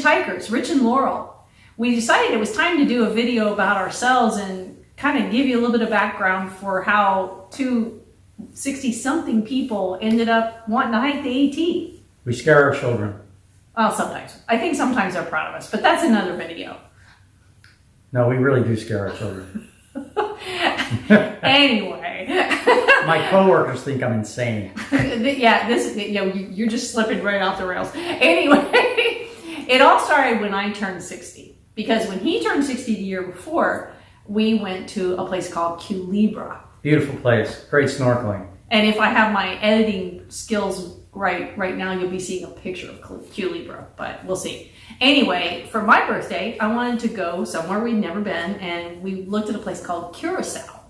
hikers, Rich and Laurel. We decided it was time to do a video about ourselves and kind of give you a little bit of background for how two 60-something people ended up wanting to hike the AT. We scare our children. Well, sometimes. I think sometimes they're proud of us, but that's another video. No, we really do scare our children. Anyway. My coworkers think I'm insane. Yeah, you're just slipping right off the rails. Anyway, it all started when I turned 60. Because when he turned 60 the year before, we went to a place called Culebra. Beautiful place. Great snorkeling. And if I have my editing skills right now, you'll be seeing a picture of Culebra, but we'll see. Anyway, for my birthday, I wanted to go somewhere we'd never been, and we looked at a place called Curacao.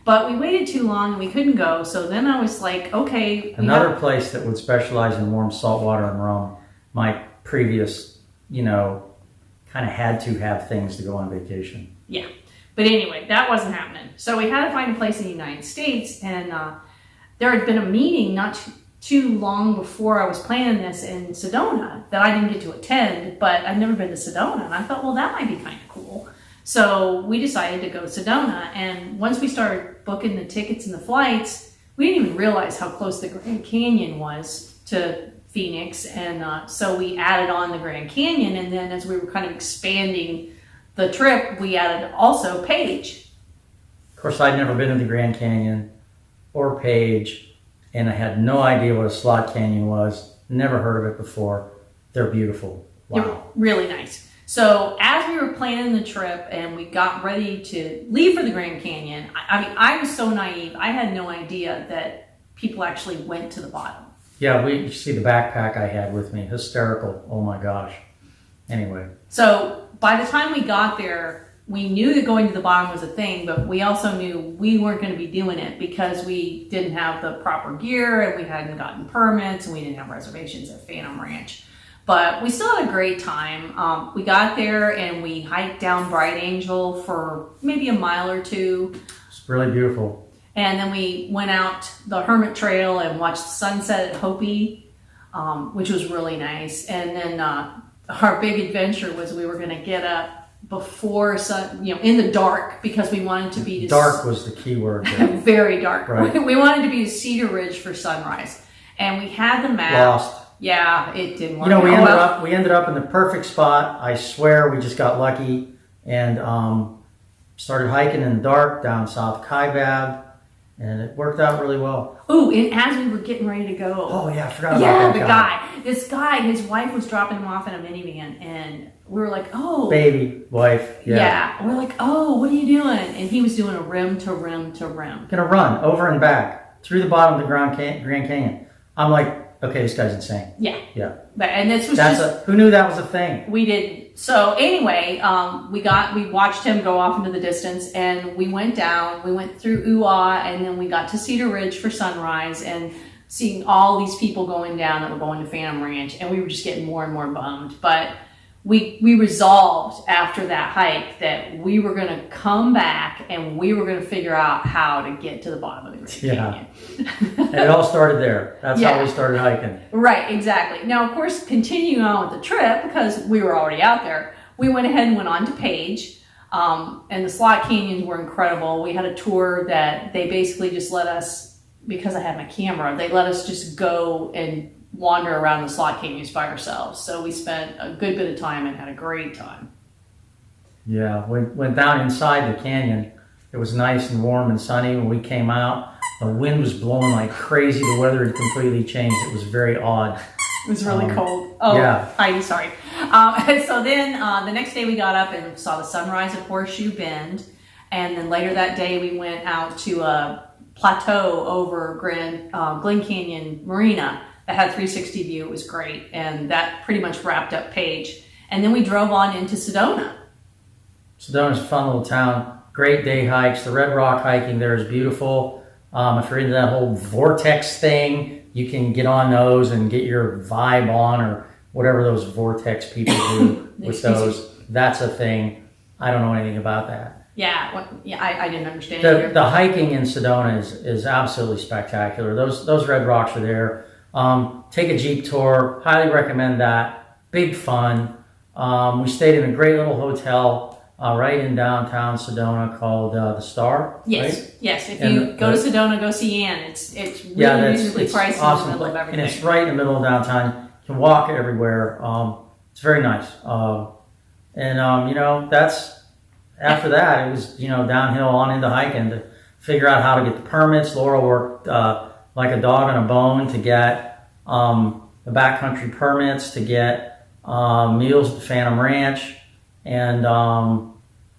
But we waited too long and we couldn't go, so then I was like, okay. Another place that would specialize in warm salt water and rum. My previous, kind of had to have things to go on vacation. Yeah. But anyway, that wasn't happening. So we had to find a place in the United States, and there had been a meeting not too long before I was planning this in Sedona that I didn't get to attend, but I'd never been to Sedona, and I thought, well, that might be kind of cool. So we decided to go to Sedona, and once we started booking the tickets and the flights, we didn't even realize how close the Grand Canyon was to Phoenix, and so we added on the Grand Canyon, and then as we were kind of expanding the trip, we added also Page. Of course, I'd never been to the Grand Canyon or Page, and I had no idea what a slot canyon was. Never heard of it before. They're beautiful. Wow. They're really nice. So as we were planning the trip and we got ready to leave for the Grand Canyon, I was so naive. I had no idea that people actually went to the bottom. Yeah, you see the backpack I had with me. Hysterical. Oh my gosh. Anyway. So by the time we got there, we knew that going to the bottom was a thing, but we also knew we weren't going to be doing it because we didn't have the proper gear and we hadn't gotten permits and we didn't have reservations at Phantom Ranch. But we still had a great time. We got there and we hiked down Bright Angel for maybe a mile or two. It's really beautiful. And then we went out the Hermit Trail and watched the sunset at Hopi, which was really nice. And then our big adventure was we were going to get up before sun, in the dark, because we wanted to be dark was the key word there. Very dark. Right. We wanted to be to Cedar Ridge for sunrise, and we had the map. Lost. Yeah, it didn't work. We ended up in the perfect spot. I swear we just got lucky and started hiking in the dark down South Kaibab, and it worked out really well. Ooh, and as we were getting ready to go. Oh yeah, I forgot about that This guy, his wife was dropping him off in a minivan, and we were like, oh. Baby, wife, yeah. Yeah, we're like, oh, what are you doing? And he was doing a rim to rim to rim. Gonna run over and back through the bottom of the Grand Canyon. I'm like, okay, this guy's insane. Yeah. Yeah. And this was who knew that was a thing? We didn't. So anyway, we watched him go off into the distance, and we went down. We went through Uwa, and then we got to Cedar Ridge for sunrise, and seeing all these people going down that were going to Phantom Ranch, and we were just getting more and more bummed. But we resolved after that hike that we were going to come back and we were going to figure out how to get to the bottom of the Grand Canyon. And it all started there. That's how we started hiking. Right, exactly. Now, of course, continuing on with the trip, because we were already out there, we went ahead and went on to Page. And the slot canyons were incredible. We had a tour that they basically just let us, because I had my camera, they let us just go and wander around the slot canyons by ourselves. So we spent a good bit of time and had a great time. Yeah, we went down inside the canyon. It was nice and warm and sunny. When we came out, the wind was blowing like crazy. The weather had completely changed. It was very odd. It was really cold. Oh, yeah. I'm sorry. So then the next day we got up and saw the sunrise at Horseshoe Bend. And then later that day we went out to a plateau over Glen Canyon Marina that had 360 view. It was great. And that pretty much wrapped up Page. And then we drove on into Sedona. Sedona's a fun little town. Great day hikes. The Red Rock hiking there is beautiful. If you're into that whole vortex thing, you can get on those and get your vibe on, or whatever those vortex people do with those. That's a thing. I don't know anything about that. Yeah, I didn't understand it. The hiking in Sedona is absolutely spectacular. Those red rocks are there. Take a Jeep tour. Highly recommend that. Big fun. We stayed in a great little hotel right in downtown Sedona called the Star. Yes, right? yes. If And you go to Sedona, go see Ann. It's really reasonably priced awesome. in the middle of everything. And it's right in the middle of downtown. You can walk everywhere. It's very nice. That's after that. It was downhill on into hiking to figure out how to get the permits. Laurel worked like a dog on a bone to get the backcountry permits, to get meals at the Phantom Ranch, and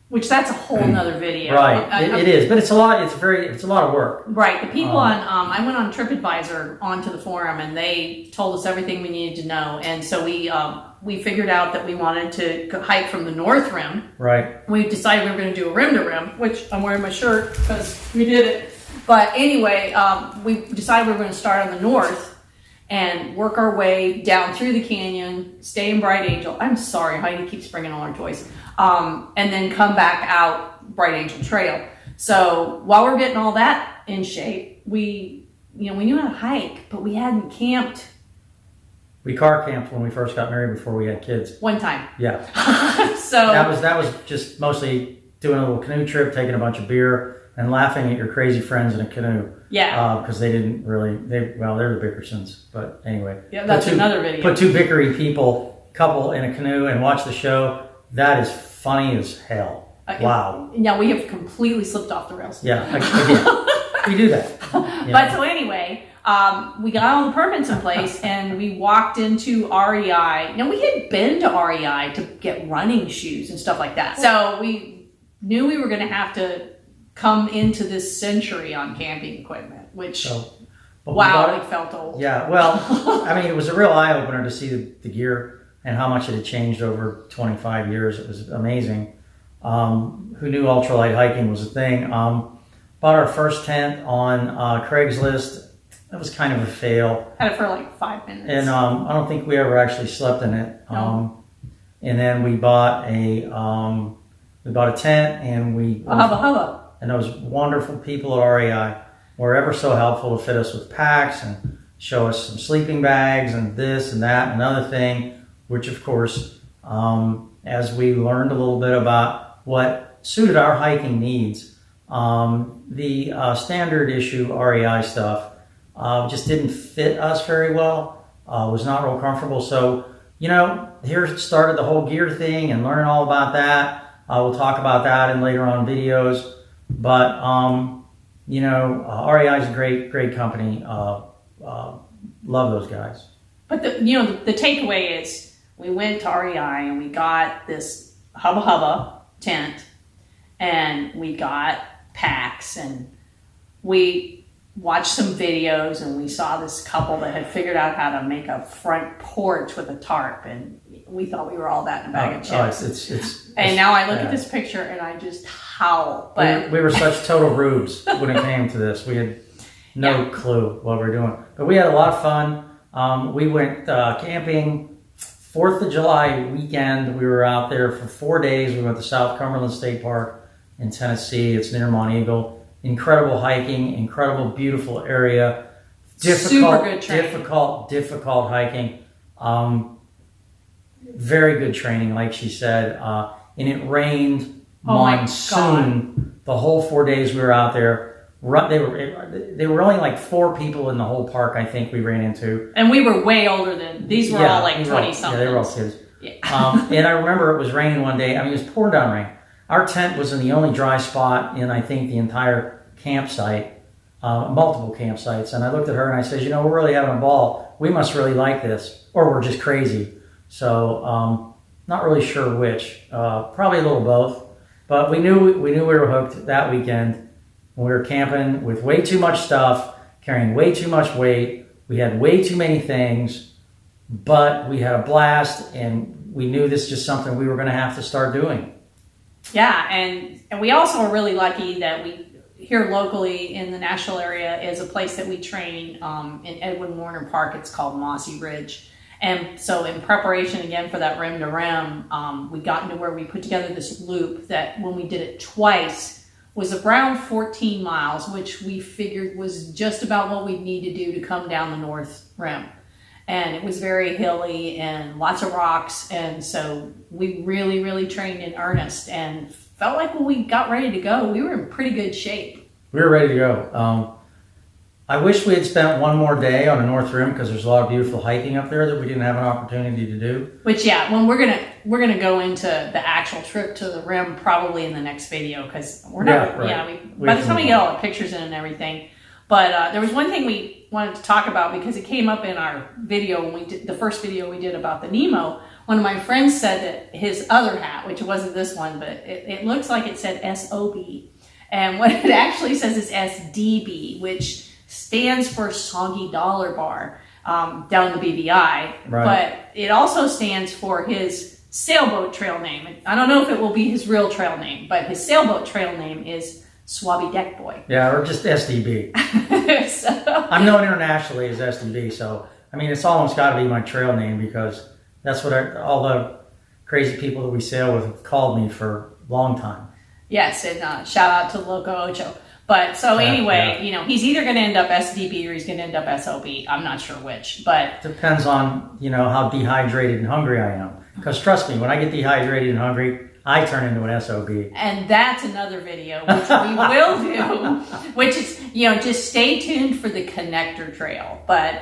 which that's a whole nother video. right. It is, but it's a lot. It's a lot of work. Right. The people I went on TripAdvisor onto the forum, and they told us everything we needed to know, and so we figured out that we wanted to hike from the North Rim. Right. We decided we were going to do a rim to rim, which I'm wearing my shirt because we did it. But anyway, we decided we were going to start on the north and work our way down through the canyon, stay in Bright Angel. I'm sorry, Heidi keeps bringing all our toys. And then come back out Bright Angel Trail. So while we're getting all that in shape, we knew how to hike, but we hadn't camped. We car camped when we first got married before we had kids. One time. Yeah. So that was just mostly doing a little canoe trip, taking a bunch of beer, and laughing at your crazy friends in a canoe. Yeah. Because they didn't really, they're the Bickersons. But anyway. Yeah, that's another video. Put two bickery couple in a canoe and watch the show. That is funny as hell. Wow. Now we have completely slipped off the rails. Yeah, again, we do that. But so anyway, we got all the permits in place and we walked into REI. Now we had been to REI to get running shoes and stuff like that. So we knew we were going to have to come into this century on camping equipment, which, wow, it felt old. Yeah, well, I mean, it was a real eye-opener to see the gear and how much it had changed over 25 years. It was amazing. Who knew ultralight hiking was a thing? Bought our first tent on Craigslist. That was kind of a fail. Had it for like 5 minutes. And I don't think we ever actually slept in it. No. And then we bought a tent, and Hubba. And those wonderful people at REI were ever so helpful to fit us with packs and show us some sleeping bags and this and that and another thing, which of course, as we learned a little bit about what suited our hiking needs, the standard issue REI stuff just didn't fit us very well, was not real comfortable. So, here started the whole gear thing and learning all about that. We'll talk about that in later on videos. But, REI is a great company. Love those guys. But the takeaway is we went to REI and we got this Hubba tent and we got packs and we watched some videos and we saw this couple that had figured out how to make a front porch with a tarp, and we thought we were all that in a bag of chips. And now I look at this picture and I just howl. But we were such total rubes when it came to this. We had no clue what we were doing. But we had a lot of fun. We went camping 4th of July weekend. We were out there for 4 days. We went to South Cumberland State Park in Tennessee. It's near Monteagle. Incredible hiking, incredible, beautiful area. Super good training. Difficult hiking. Very good training, like she said. And it rained monsoon the whole 4 days we were out there. They were only like 4 people in the whole park, I think we ran into. And we were way older than these. Were all like 20-something. Yeah, they were all kids. Yeah. And I remember it was raining one day. I mean, it was pouring down rain. Our tent was in the only dry spot in, I think, the entire campsite, multiple campsites. And I looked at her and I said, we're really having a ball. We must really like this, or we're just crazy. So, not really sure which. Probably a little both. But we knew we were hooked that weekend. We were camping with way too much stuff, carrying way too much weight. We had way too many things, but we had a blast, and we knew this is just something we were going to have to start doing. Yeah, and we also are really lucky that we here locally in the Nashville area is a place that we train in Edwin Warner Park. It's called Mossy Ridge. And so in preparation again for that rim to rim, we got into where we put together this loop that when we did it twice was around 14 miles, which we figured was just about what we'd need to do to come down the north rim. and it was very hilly and lots of rocks. And so we really, really trained in earnest and felt like when we got ready to go, we were in pretty good shape. We were ready to go. I wish we had spent one more day on the North Rim because there's a lot of beautiful hiking up there that we didn't have an opportunity to do. Which, yeah, when we're gonna go into the actual trip to the rim probably in the next video, because we're not. Right. Yeah, by the time we get all the pictures in and everything. But there was one thing we wanted to talk about because it came up in our video when we did the first video we did about the Nemo. One of my friends said that his other hat, which wasn't this one, but it looks like it said SOB, and what it actually says is SDB, which stands for Soggy Dollar Bar down the BVI, Right. but it also stands for his sailboat trail name. I don't know if it will be his real trail name, but his sailboat trail name is Swabby Deck Boy. Yeah, or just SDB. I'm known internationally as SDB, so I mean it's almost got to be my trail name because that's what all the crazy people that we sail with have called me for a long time. Yes, and shout out to Loco Ocho. But so anyway, you know, he's either going to end up SDB or he's going to end up SOB. I'm not sure which, but depends on, you know, how dehydrated and hungry I am. Because trust me, when I get dehydrated and hungry, I turn into an SOB. And that's another video, which we will do, which is, you know, just stay tuned for the connector trail. But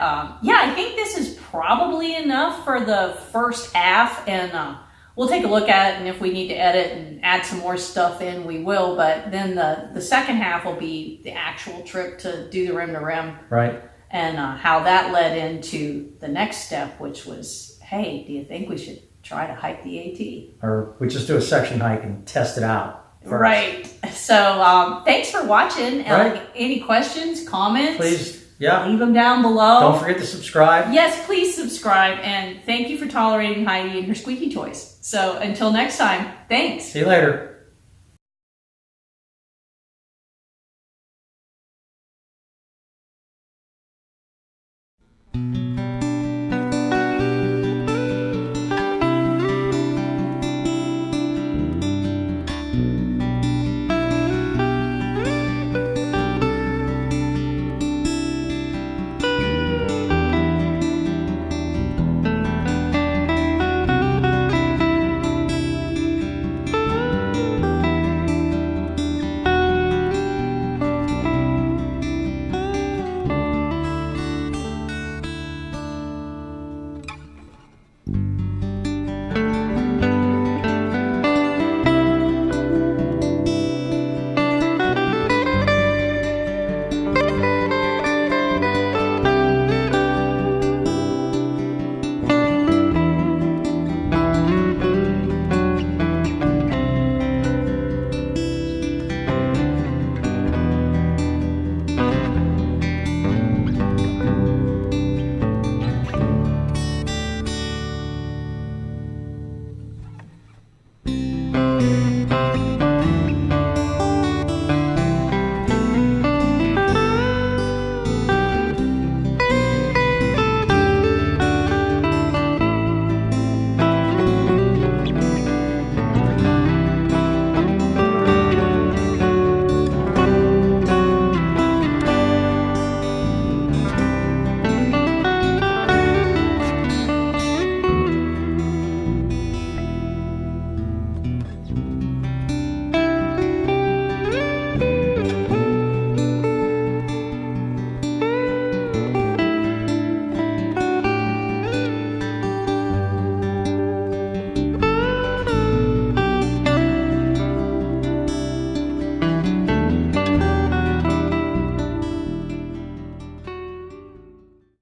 yeah, I think this is probably enough for the first half, and we'll take a look at it, and if we need to edit and add some more stuff in, we will. But then the second half will be the actual trip to do the rim to rim. Right. And how that led into the next step, which was, hey, do you think we should try to hike the AT? Or we just do a section hike and test it out first. Right. So thanks for watching. Right. Any questions, comments? Please, yeah. Leave them down below. Don't forget to subscribe. Yes, please subscribe. And thank you for tolerating Heidi and her squeaky toys. So until next time, thanks. See you later.